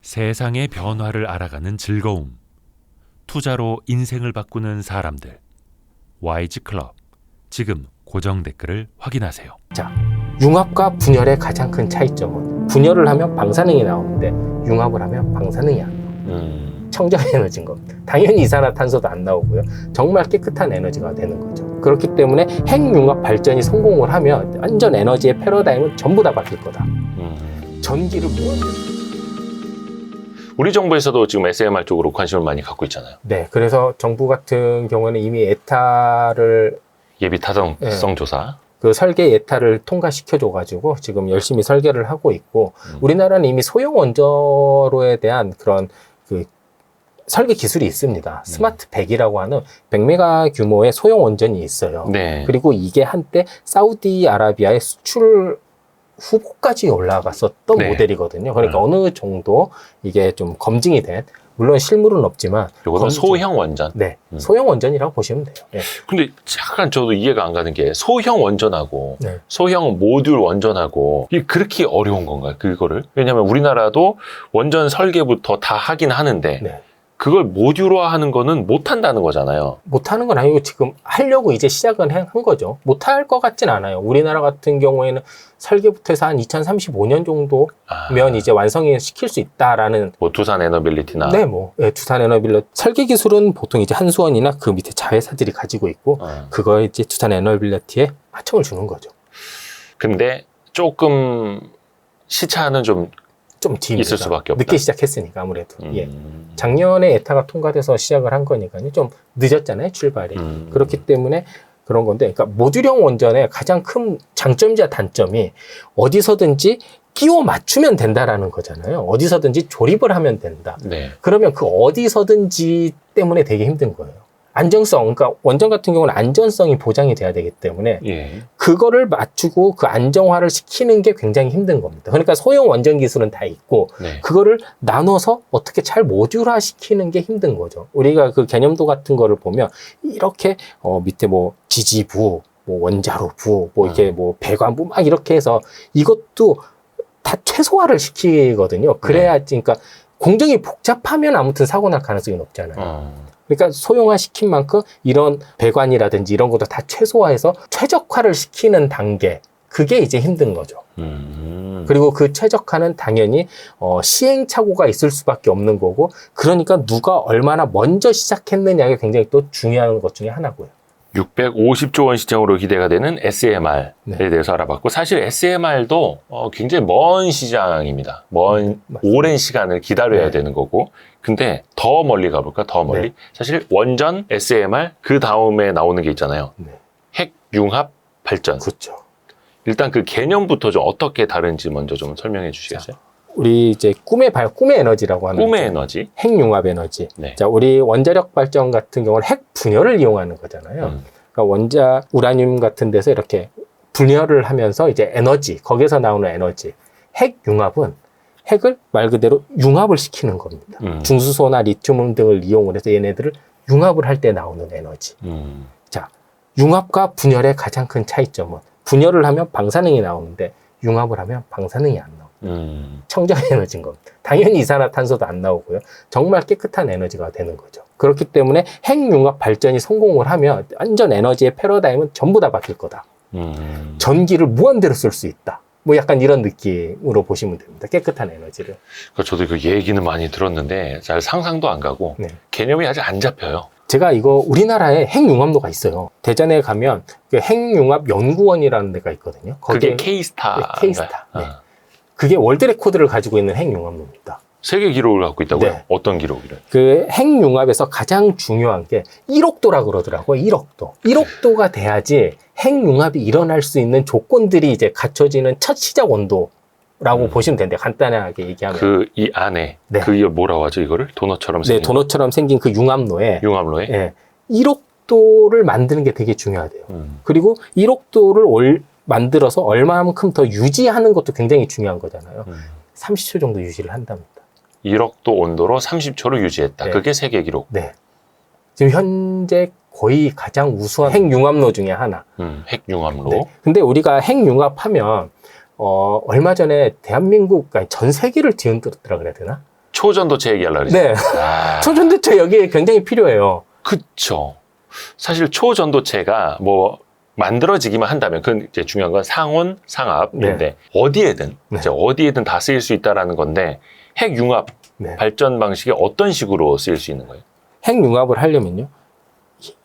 세상의 변화를 알아가는 즐거움. 투자로 인생을 바꾸는 사람들. YG클럽. 지금 고정 댓글을 확인하세요. 자, 융합과 분열의 가장 큰 차이점은 분열을 하면 방사능이 나오는데 융합을 하면 방사능이 안 나와요. 청정 에너지인 겁니다. 당연히 이산화탄소도 안 나오고요. 정말 깨끗한 에너지가 되는 거죠. 그렇기 때문에 핵융합 발전이 성공을 하면 완전 에너지의 패러다임은 전부 다 바뀔 거다. 전기를 우리 정부에서도 지금 SMR 쪽으로 관심을 많이 갖고 있잖아요. 네, 그래서 정부 같은 경우는 이미 에타를 예비 타당성 조사. 그 설계 예타를 통과시켜줘가지고 지금 열심히 설계를 하고 있고 우리나라는 이미 소형 원자로에 대한 그런 그 설계 기술이 있습니다. 스마트 100이라고 하는 100메가 규모의 소형 원전이 있어요. 네. 그리고 이게 한때 사우디아라비아의 수출 후보까지 올라갔었던 네. 모델이거든요. 그러니까 어느 정도 이게 좀 검증이 된, 물론 실물은 없지만 이거는 소형 원전. 네, 소형 원전이라고 보시면 돼요. 네. 근데 약간 저도 이해가 안 가는 게 소형 원전하고 네. 소형 모듈 원전하고 이게 그렇게 어려운 건가요? 그거를? 왜냐하면 우리나라도 원전 설계부터 다 하긴 하는데 네. 그걸 모듈화하는 거는 못 한다는 거잖아요. 못하는 건 아니고 지금 하려고 이제 시작은 한 거죠. 못할 것 같진 않아요. 우리나라 같은 경우에는 설계부터 해서 한 2035년 정도면 이제 완성이 시킬 수 있다라는. 뭐 두산 에너빌리티나. 네, 네, 두산 에너빌리티. 설계 기술은 보통 이제 한수원이나 그 밑에 자회사들이 가지고 있고 그거에 이제 두산 에너빌리티에 하청을 주는 거죠. 근데 조금 시차는 좀 뒤입니다. 있을 수밖에 없다. 늦게 시작했으니까 아무래도. 예. 작년에 에타가 통과돼서 시작을 한 거니까요. 좀 늦었잖아요, 출발이. 그렇기 때문에 그런 건데, 그러니까 모듈형 원전의 가장 큰 장점이자 단점이 어디서든지 끼워 맞추면 된다라는 거잖아요. 어디서든지 조립을 하면 된다. 네. 그러면 그 어디서든지 때문에 되게 힘든 거예요. 안정성, 그러니까 원전 같은 경우는 안전성이 보장이 돼야 되기 때문에 예. 그거를 맞추고 그 안정화를 시키는 게 굉장히 힘든 겁니다. 그러니까 소형 원전 기술은 다 있고 네. 그거를 나눠서 어떻게 잘 모듈화 시키는 게 힘든 거죠. 우리가 그 개념도 같은 거를 보면 이렇게 밑에 뭐 지지부, 뭐 원자로부, 뭐 이렇게 뭐 배관부 막 이렇게 해서 이것도 다 최소화를 시키거든요. 그래야지, 그러니까 공정이 복잡하면 아무튼 사고 날 가능성이 높잖아요. 그러니까 소형화 시킨 만큼 이런 배관이라든지 이런 것도 다 최소화해서 최적화를 시키는 단계, 그게 이제 힘든 거죠. 그리고 그 최적화는 당연히 시행착오가 있을 수밖에 없는 거고, 그러니까 누가 얼마나 먼저 시작했느냐가 굉장히 또 중요한 것 중에 하나고요. 650조 원 시장으로 기대가 되는 SMR에 대해서 알아봤고, 사실 SMR도 굉장히 먼 시장입니다. 오랜 시간을 기다려야 되는 거고, 근데 더 멀리 가볼까? 더 멀리? 사실 원전, SMR, 그 다음에 나오는 게 있잖아요. 핵융합 발전. 그렇죠. 일단 그 개념부터 좀 어떻게 다른지 먼저 좀 설명해 주시겠어요? 우리 이제 꿈의 에너지라고 하는 꿈의 에너지, 핵융합 에너지. 네. 자, 우리 원자력 발전 같은 경우는 핵 분열을 이용하는 거잖아요. 그러니까 우라늄 같은 데서 이렇게 분열을 하면서 이제 에너지, 거기서 나오는 에너지. 핵융합은 핵을 말 그대로 융합을 시키는 겁니다. 중수소나 리튬 등을 이용을 해서 얘네들을 융합을 할 때 나오는 에너지. 자, 융합과 분열의 가장 큰 차이점은 분열을 하면 방사능이 나오는데 융합을 하면 방사능이 안 나와요. 청정 에너지인 겁니다. 당연히 이산화탄소도 안 나오고요. 정말 깨끗한 에너지가 되는 거죠. 그렇기 때문에 핵융합 발전이 성공을 하면 완전 에너지의 패러다임은 전부 다 바뀔 거다. 전기를 무한대로 쓸 수 있다. 뭐 약간 이런 느낌으로 보시면 됩니다. 깨끗한 에너지를. 그러니까 저도 그 얘기는 많이 들었는데 잘 상상도 안 가고 개념이 아직 안 잡혀요. 제가 이거 우리나라에 핵융합로가 있어요. 대전에 가면 그 핵융합 연구원이라는 데가 있거든요. 그게 K-스타. 네, K-스타. 네. 그게 월드 레코드를 가지고 있는 핵융합로입니다. 세계 기록을 갖고 있다고요? 네. 어떤 기록이를? 그 핵융합에서 가장 중요한 게 1억도라 그러더라고요. 1억도. 1억도가 돼야지 핵융합이 일어날 수 있는 조건들이 이제 갖춰지는 첫 시작 온도라고 보시면 되는데, 간단하게 얘기하면. 이 안에, 그게 뭐라고 하죠, 이거를? 도넛처럼 생긴. 네, 도넛처럼 생긴 그 융합로에. 융합로에? 1억도를 만드는 게 되게 중요하대요. 그리고 1억도를 만들어서 얼마만큼 더 유지하는 것도 굉장히 중요한 거잖아요. 30초 정도 유지를 한답니다. 1억도 온도로 30초를 유지했다. 네. 그게 세계 기록. 네. 지금 현재 거의 가장 우수한 핵융합로 중에 하나. 핵융합로. 네. 근데 우리가 핵융합하면 얼마 전에 대한민국, 아니 전 세계를 뒤흔들었더라 그래야 되나? 초전도체 얘기하려고 그러죠. 네. 아, 초전도체 여기에 굉장히 필요해요. 그쵸. 사실 초전도체가 뭐 만들어지기만 한다면 그건 이제 중요한 건 상온, 상압인데 네. 어디에든 네. 이제 어디에든 다 쓰일 수 있다라는 건데 핵융합 네. 발전 방식이 어떤 식으로 쓰일 수 있는 거예요? 핵융합을 하려면요.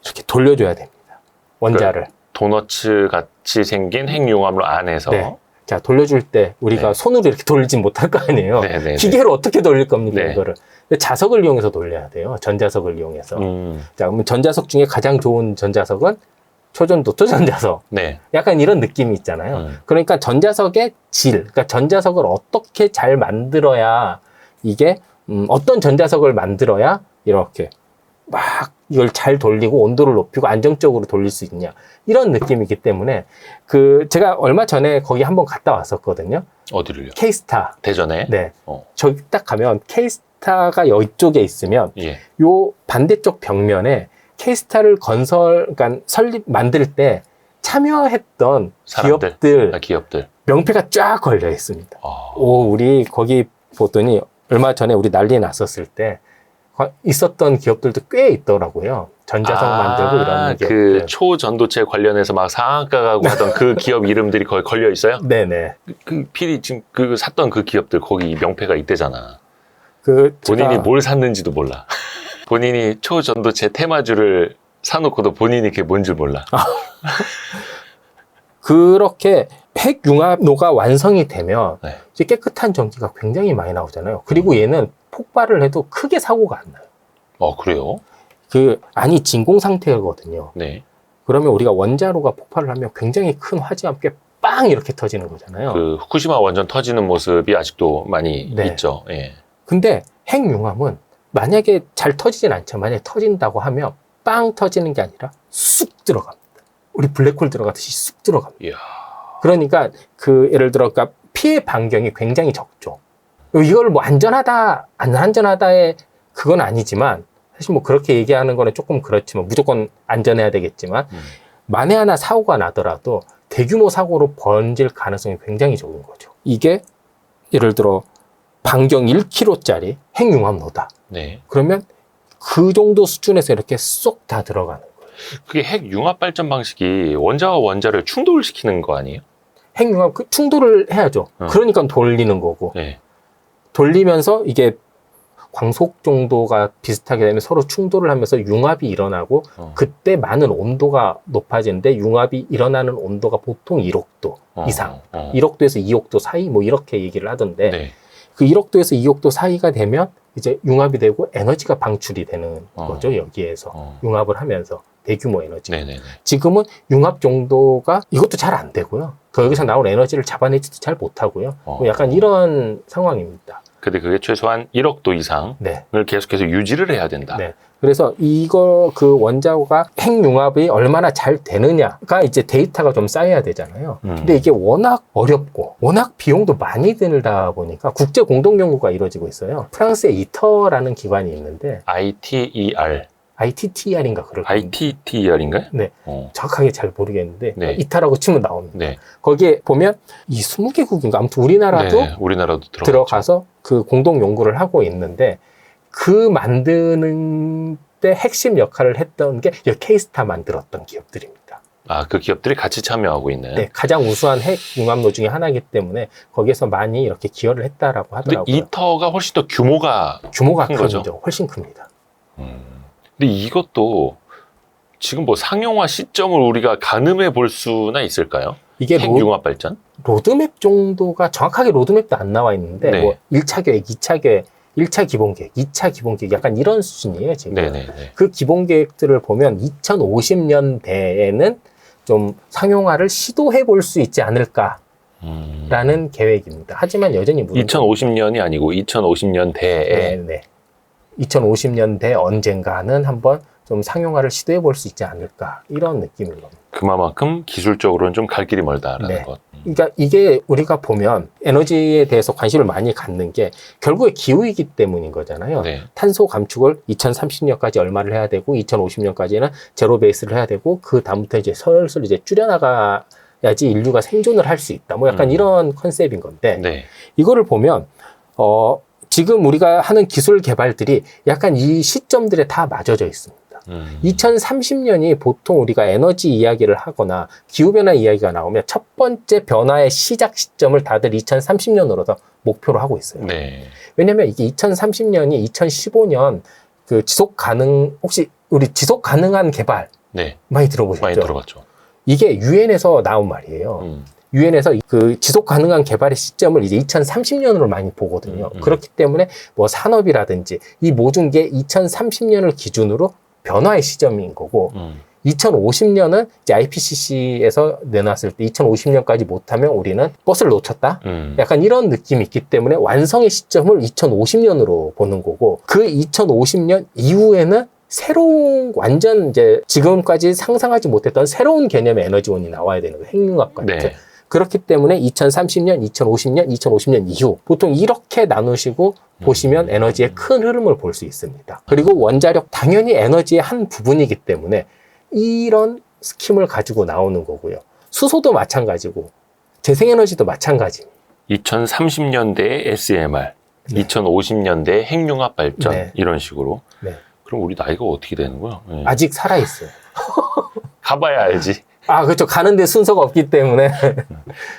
이렇게 돌려줘야 됩니다. 원자를. 도너츠 같이 생긴 핵융합로 안에서 네. 자, 돌려줄 때 우리가 네. 손으로 이렇게 돌리진 못할 거 아니에요. 네네네. 기계로 어떻게 돌릴 겁니까, 네. 이거를. 근데 자석을 이용해서 돌려야 돼요. 전자석을 이용해서. 자, 그러면 전자석 중에 가장 좋은 전자석은 초전도체 전자석. 네. 약간 이런 느낌이 있잖아요. 그러니까 전자석의 질, 그러니까 전자석을 어떻게 잘 만들어야 이게 어떤 전자석을 만들어야 이렇게 막 이걸 잘 돌리고 온도를 높이고 안정적으로 돌릴 수 있냐 이런 느낌이기 때문에 그 제가 얼마 전에 거기 한번 갔다 왔었거든요. 어디를요? K스타. 대전에? 네. 어. 저기 딱 가면 K스타가 이쪽에 있으면 예. 요 반대쪽 벽면에 K스타를 그러니까 만들 때 참여했던 사람들. 기업들 기업들. 명패가 쫙 걸려 있습니다. 아. 우리 거기 보더니 얼마 전에 우리 난리 났었을 때 있었던 기업들도 꽤 있더라고요. 전자석 만들고 이런 그 기업들. 초전도체 관련해서 막 상한가 가고 하던 그 기업 이름들이 거기 걸려 있어요? 네네. 그 필이 지금 그 샀던 그 기업들 거기 명패가 있대잖아. 그 본인이 제가 뭘 샀는지도 몰라. 본인이 초전도체 테마주를 사놓고도 본인이 그게 뭔지 몰라. 그렇게 핵융합로가 완성이 되면 네. 이제 깨끗한 전기가 굉장히 많이 나오잖아요. 그리고 얘는 폭발을 해도 크게 사고가 안 나요. 그래요? 그 안이 진공 상태거든요. 네. 그러면 우리가 원자로가 폭발을 하면 굉장히 큰 화재와 함께 빵 이렇게 터지는 거잖아요. 그 후쿠시마 원전 터지는 모습이 아직도 많이 네. 있죠. 예. 근데 핵융합은 만약에 잘 터지진 않죠. 만약에 터진다고 하면 빵 터지는 게 아니라 쑥 들어갑니다. 우리 블랙홀 들어가듯이 쑥 들어갑니다. 이야. 그러니까 그 예를 들어 그러니까 피해 반경이 굉장히 적죠. 이걸 뭐 안전하다 안 안전하다의 그건 아니지만 사실 뭐 그렇게 얘기하는 거는 조금 그렇지만 무조건 안전해야 되겠지만 만에 하나 사고가 나더라도 대규모 사고로 번질 가능성이 굉장히 적은 거죠. 이게 예를 들어 반경 1km짜리 핵융합로다. 네. 그러면 그 정도 수준에서 이렇게 쏙 다 들어가는 거예요. 그게 핵융합 발전 방식이 원자와 원자를 충돌시키는 거 아니에요? 핵융합 그 충돌을 해야죠. 그러니까 돌리는 거고. 네. 돌리면서 이게 광속 정도가 비슷하게 되면 서로 충돌을 하면서 융합이 일어나고 그때 많은 온도가 높아지는데 융합이 일어나는 온도가 보통 1억도 이상 1억도에서 2억도 사이 뭐 이렇게 얘기를 하던데 네. 그 1억도에서 2억도 사이가 되면 이제 융합이 되고 에너지가 방출이 되는 거죠. 여기에서 융합을 하면서 대규모 에너지. 네네네. 지금은 융합 정도가 이것도 잘 안 되고요. 여기서 나온 에너지를 잡아내지도 잘 못하고요. 뭐 약간 이런 상황입니다. 근데 그게 최소한 1억도 이상을 네. 계속해서 유지를 해야 된다. 네. 그래서 그 원자가 핵융합이 얼마나 잘 되느냐가 이제 데이터가 좀 쌓여야 되잖아요. 근데 이게 워낙 어렵고 워낙 비용도 많이 들다 보니까 국제 공동 연구가 이루어지고 있어요. 프랑스의 이터라는 기관이 있는데 ITER. ITTR인가 그럴 겁니다. ITTER인가요? 네. 정확하게 잘 모르겠는데 네. 이타라고 치면 나옵니다. 네. 거기에 보면 이 20개국인가 아무튼 우리나라도 네. 우리나라도 들어가서 그 공동 연구를 하고 있는데 그 만드는 때 핵심 역할을 했던 게 K스타 만들었던 기업들입니다. 그 기업들이 같이 참여하고 있는. 네, 가장 우수한 핵융합로 중에 하나이기 때문에 거기에서 많이 이렇게 기여를 했다라고 근데 하더라고요. 이터가 훨씬 더 규모가 큰 크죠. 거죠? 훨씬 큽니다. 근데 이것도 지금 뭐 상용화 시점을 우리가 가늠해 볼 수나 있을까요? 이게 핵융합 발전? 로드맵 정도가 정확하게 로드맵도 안 나와 있는데 네. 뭐 1차 계획, 2차 계획, 1차 기본 계획, 2차 기본 계획 약간 이런 수준이에요, 지금. 네네네. 그 기본 계획들을 보면 2050년대에는 좀 상용화를 시도해 볼 수 있지 않을까라는 계획입니다. 하지만 여전히 2050년이 아니고 2050년대에 네. 2050년대 언젠가는 한번 좀 상용화를 시도해 볼 수 있지 않을까 이런 느낌인 겁니다. 그만큼 기술적으로는 좀 갈 길이 멀다라는 네. 것. 그러니까 이게 우리가 보면 에너지에 대해서 관심을 많이 갖는 게 결국에 기후이기 때문인 거잖아요. 네. 탄소 감축을 2030년까지 얼마를 해야 되고 2050년까지는 제로 베이스를 해야 되고 그 다음부터 이제 슬슬 이제 줄여나가야지 인류가 생존을 할 수 있다. 뭐 약간 이런 컨셉인 건데 네. 이거를 보면 지금 우리가 하는 기술 개발들이 약간 이 시점들에 다 맞아져 있습니다. 2030년이 보통 우리가 에너지 이야기를 하거나 기후변화 이야기가 나오면 첫 번째 변화의 시작 시점을 다들 2030년으로 목표로 하고 있어요. 네. 왜냐면 이게 2030년이 2015년 그 혹시 우리 지속 가능한 개발 네. 많이 들어보셨죠? 많이 들어봤죠. 이게 유엔에서 나온 말이에요. 유엔에서 그 지속 가능한 개발의 시점을 이제 2030년으로 많이 보거든요. 그렇기 때문에 뭐 산업이라든지 이 모든 게 2030년을 기준으로 변화의 시점인 거고 2050년은 이제 IPCC에서 내놨을 때 2050년까지 못하면 우리는 버스를 놓쳤다? 약간 이런 느낌이 있기 때문에 완성의 시점을 2050년으로 보는 거고 그 2050년 이후에는 새로운 완전 이제 지금까지 상상하지 못했던 새로운 개념의 에너지원이 나와야 되는 거예요. 핵융합 같은. 네. 그렇기 때문에 2030년, 2050년, 2050년 이후 보통 이렇게 나누시고 보시면 에너지의 큰 흐름을 볼 수 있습니다. 그리고 원자력 당연히 에너지의 한 부분이기 때문에 이런 스킴을 가지고 나오는 거고요. 수소도 마찬가지고 재생에너지도 마찬가지입니다. 2030년대에 SMR, 네. 2050년대에 핵융합 발전 네. 이런 식으로. 네. 그럼 우리 나이가 어떻게 되는 거야? 네. 아직 살아있어요. 가봐야 알지. 아, 그렇죠. 가는데 순서가 없기 때문에.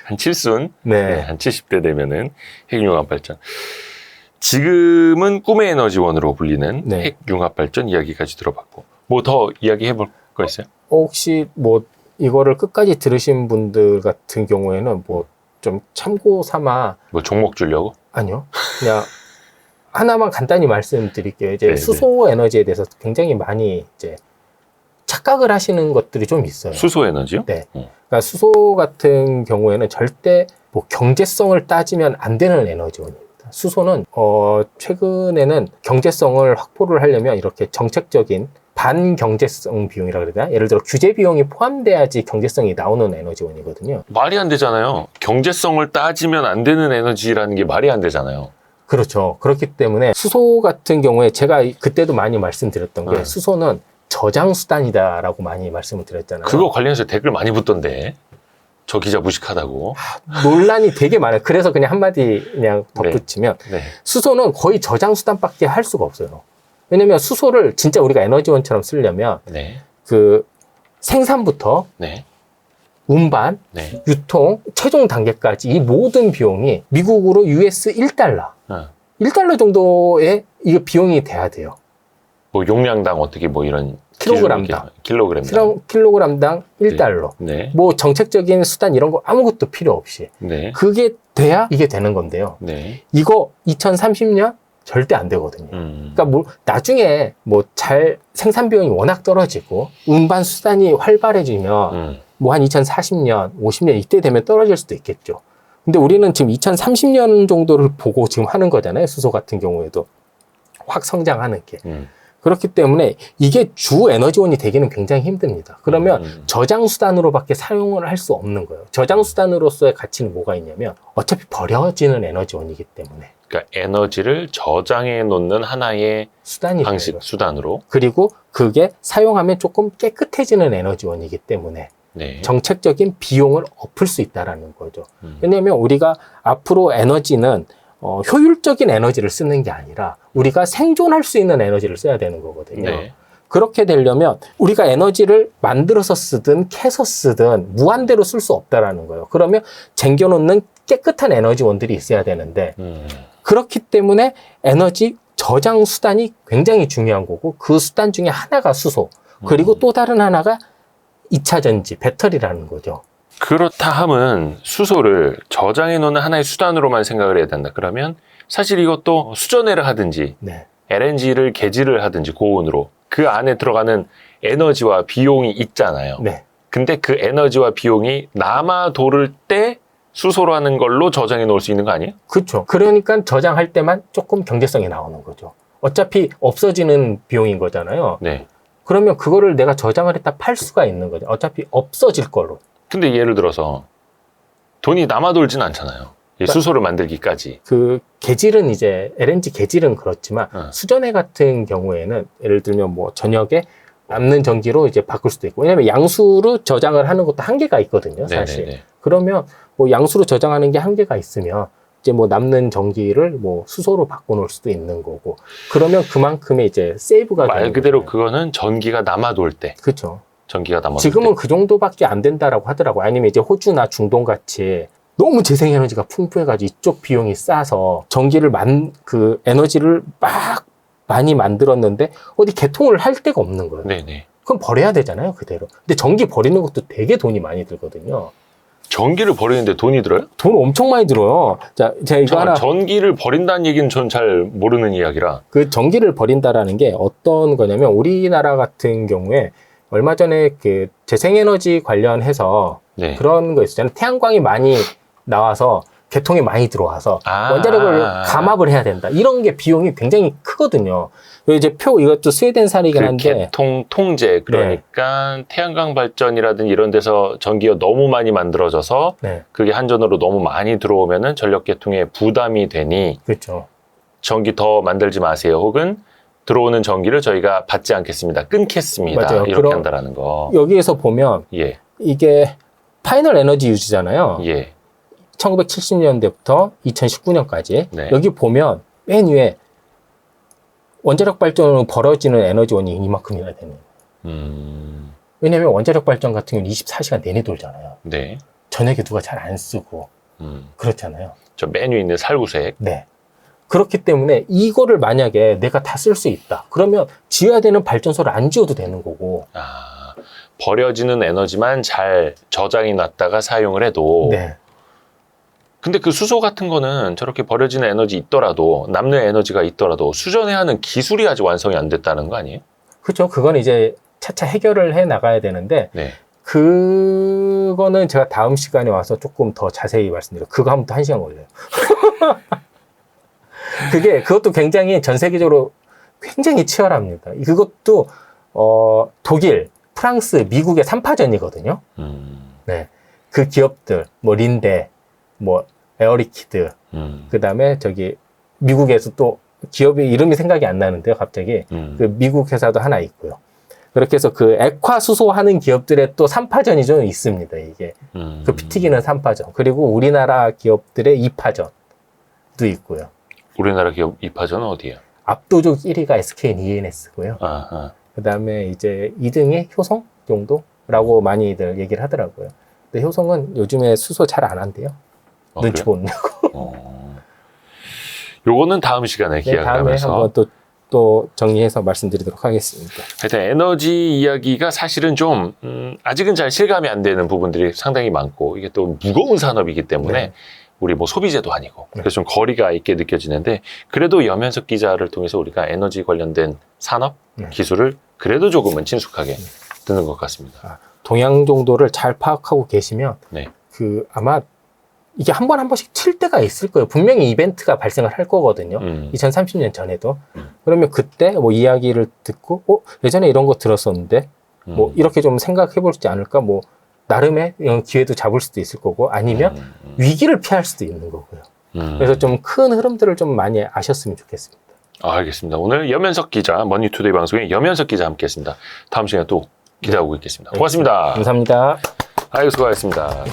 한 7순, 네. 한 70대 되면은 핵융합 발전. 지금은 꿈의 에너지원으로 불리는 네. 핵융합 발전 이야기까지 들어봤고, 뭐 더 이야기 해볼 거 있어요? 혹시 뭐 이거를 끝까지 들으신 분들 같은 경우에는 뭐 좀 참고 삼아 뭐 종목 주려고? 아니요. 그냥 하나만 간단히 말씀드릴게요. 이제 네네. 수소 에너지에 대해서 굉장히 많이 이제 착각을 하시는 것들이 좀 있어요. 수소 에너지요? 네. 그러니까 수소 같은 경우에는 절대 뭐 경제성을 따지면 안 되는 에너지원입니다. 수소는 최근에는 경제성을 확보를 하려면 이렇게 정책적인 반경제성 비용이라 그래야 되나? 예를 들어 규제 비용이 포함돼야지 경제성이 나오는 에너지원이거든요. 말이 안 되잖아요. 경제성을 따지면 안 되는 에너지라는 게 말이 안 되잖아요. 그렇죠. 그렇기 때문에 수소 같은 경우에 제가 그때도 많이 말씀드렸던 게 네. 수소는 저장수단이다라고 많이 말씀을 드렸잖아요. 그거 관련해서 댓글 많이 붙던데. 저 기자 무식하다고. 논란이 되게 많아요. 그래서 그냥 한마디 그냥 덧붙이면 네. 수소는 거의 저장수단밖에 할 수가 없어요. 왜냐면 수소를 진짜 우리가 에너지원처럼 쓰려면 네. 그 생산부터 네. 운반, 네. 유통, 최종 단계까지 이 모든 비용이 미국으로 US 1달러. 어. 1달러 정도의 이거 비용이 돼야 돼요. 뭐 용량당 어떻게 뭐 이런 킬로그램당. 킬로그램당 1달러. 네. 뭐 정책적인 수단 이런 거 아무것도 필요 없이. 네. 그게 돼야 이게 되는 건데요. 네. 이거 2030년 절대 안 되거든요. 그러니까 뭐 나중에 뭐 잘 생산 비용이 워낙 떨어지고 운반 수단이 활발해지면 뭐 한 2040년, 50년 이때 되면 떨어질 수도 있겠죠. 근데 우리는 지금 2030년 정도를 보고 지금 하는 거잖아요. 수소 같은 경우에도 확 성장하는 게. 그렇기 때문에 이게 주 에너지원이 되기는 굉장히 힘듭니다. 그러면 저장 수단으로밖에 사용을 할 수 없는 거예요. 저장 수단으로서의 가치는 뭐가 있냐면 어차피 버려지는 에너지원이기 때문에. 그러니까 에너지를 저장해 놓는 하나의 수단이 방식, 돼요. 수단으로. 그리고 그게 사용하면 조금 깨끗해지는 에너지원이기 때문에 네. 정책적인 비용을 엎을 수 있다라는 거죠. 왜냐하면 우리가 앞으로 에너지는 효율적인 에너지를 쓰는 게 아니라 우리가 생존할 수 있는 에너지를 써야 되는 거거든요. 네. 그렇게 되려면 우리가 에너지를 만들어서 쓰든 캐서 쓰든 무한대로 쓸 수 없다라는 거예요. 그러면 쟁겨놓는 깨끗한 에너지원들이 있어야 되는데 그렇기 때문에 에너지 저장 수단이 굉장히 중요한 거고 그 수단 중에 하나가 수소 그리고 또 다른 하나가 2차 전지, 배터리라는 거죠. 그렇다 함은 수소를 저장해 놓는 하나의 수단으로만 생각을 해야 된다. 그러면 사실 이것도 수전해를 하든지 네. LNG를 개지를 하든지 고온으로 그 안에 들어가는 에너지와 비용이 있잖아요. 네. 근데 그 에너지와 비용이 남아 도를 때 수소로 하는 걸로 저장해 놓을 수 있는 거 아니에요? 그렇죠. 그러니까 저장할 때만 조금 경제성이 나오는 거죠. 어차피 없어지는 비용인 거잖아요. 네. 그러면 그거를 내가 저장을 했다 팔 수가 있는 거죠. 어차피 없어질 걸로. 근데 예를 들어서 돈이 남아 돌진 않잖아요. 이 수소를 만들기까지. 그 개질은 이제 LNG 개질은 그렇지만 수전해 같은 경우에는 예를 들면 뭐 저녁에 남는 전기로 이제 바꿀 수도 있고 왜냐면 양수로 저장을 하는 것도 한계가 있거든요, 사실. 네네네. 그러면 뭐 양수로 저장하는 게 한계가 있으면 이제 뭐 남는 전기를 뭐 수소로 바꿔놓을 수도 있는 거고 그러면 그만큼의 이제 세이브가 말 되는 그대로 거잖아요. 그거는 전기가 남아돌 때. 그렇죠. 전기가 남아돌 지금은 때. 그 정도밖에 안 된다라고 하더라고요. 아니면 이제 호주나 중동 같이 너무 재생에너지가 풍부해가지고 이쪽 비용이 싸서 전기를 그 에너지를 막 많이 만들었는데 어디 개통을 할 데가 없는 거예요. 네네. 그럼 버려야 되잖아요, 그대로. 근데 전기 버리는 것도 되게 돈이 많이 들거든요. 전기를 버리는데 돈이 들어요? 돈 엄청 많이 들어요. 자, 제가 이거 잠깐 하나 전기를 버린다는 얘기는 전 잘 모르는 이야기라. 그 전기를 버린다라는 게 어떤 거냐면 우리나라 같은 경우에 얼마 전에 그 재생에너지 관련해서 네. 그런 거 있었잖아요. 태양광이 많이 나와서 개통이 많이 들어와서 원자력을 감압을 해야 된다. 이런 게 비용이 굉장히 크거든요. 이제 이것도 스웨덴 사례이긴 그 한데 개통 통제 그러니까 태양광 발전이라든 이런 데서 전기가 너무 많이 만들어져서 네, 그게 한전으로 너무 많이 들어오면은 전력 개통에 부담이 되니 그렇죠. 전기 더 만들지 마세요. 혹은 들어오는 전기를 저희가 받지 않겠습니다. 끊겠습니다. 맞아요. 이렇게 그럼 한다라는 거. 여기에서 보면 예, 이게 파이널 에너지 유지잖아요. 예, 1970년대부터 2019년까지 네. 여기 보면 맨 위에 원자력 발전으로 벌어지는 에너지원이 이만큼이나 되는 거예요. 왜냐면 원자력 발전 같은 경우는 24시간 내내 돌잖아요. 네, 저녁에 누가 잘 안 쓰고 그렇잖아요. 저 메뉴 있는 살구색. 네. 그렇기 때문에 이거를 만약에 내가 다 쓸 수 있다. 그러면 지어야 되는 발전소를 안 지어도 되는 거고. 아, 버려지는 에너지만 잘 저장해 놨다가 사용을 해도. 네. 근데 그 수소 같은 거는 저렇게 버려지는 에너지 있더라도 남는 에너지가 있더라도 수전해야 하는 기술이 아직 완성이 안 됐다는 거 아니에요? 그렇죠. 그건 이제 차차 해결을 해 나가야 되는데 네. 그거는 제가 다음 시간에 와서 조금 더 자세히 말씀드려요. 그거 하면 또 1시간 걸려요. 그것도 굉장히 전 세계적으로 굉장히 치열합니다. 그것도 독일, 프랑스, 미국의 3파전이거든요. 네. 그 기업들, 뭐 린데, 뭐 에어리키드, 그 다음에 저기 미국에서 또 기업의 이름이 생각이 안 나는데요, 갑자기. 그 미국 회사도 하나 있고요. 그렇게 해서 그 액화 수소하는 기업들의 또 3파전이 좀 있습니다, 이게. 그 피 튀기는 3파전. 그리고 우리나라 기업들의 2파전도 있고요. 우리나라 기업 2파전은 어디예요? 압도적 1위가 SKN ENS고요. 아하. 그 다음에 이제 2등이 효성 정도라고 많이들 얘기를 하더라고요. 근데 효성은 요즘에 수소 잘 안 한대요. 눈치 그래요? 보느냐고. 요거는 다음 시간에 네, 다음에 기약하면서. 한번 또 정리해서 말씀드리도록 하겠습니다. 하여튼 에너지 이야기가 사실은 좀 아직은 잘 실감이 안 되는 부분들이 상당히 많고 이게 또 무거운 산업이기 때문에 네. 우리 뭐 소비재도 아니고 그래서 좀 거리가 있게 느껴지는데 그래도 염현석 기자를 통해서 우리가 에너지 관련된 산업 기술을 그래도 조금은 친숙하게 듣는 것 같습니다. 동향 정도를 잘 파악하고 계시면 네. 그 아마 이게 한 번씩 칠 때가 있을 거예요. 분명히 이벤트가 발생을 할 거거든요. 2030년 전에도. 그러면 그때 뭐 이야기를 듣고 예전에 이런 거 들었었는데 뭐 이렇게 좀 생각해 볼지 않을까 뭐 나름의 이런 기회도 잡을 수도 있을 거고 아니면 위기를 피할 수도 있는 거고요. 그래서 좀 큰 흐름들을 좀 많이 아셨으면 좋겠습니다. 알겠습니다. 오늘 염현석 기자 머니투데이 방송에 염현석 기자 함께했습니다. 다음 시간에 또 기대하고 있겠습니다. 고맙습니다. 감사합니다. 아유 수고하셨습니다.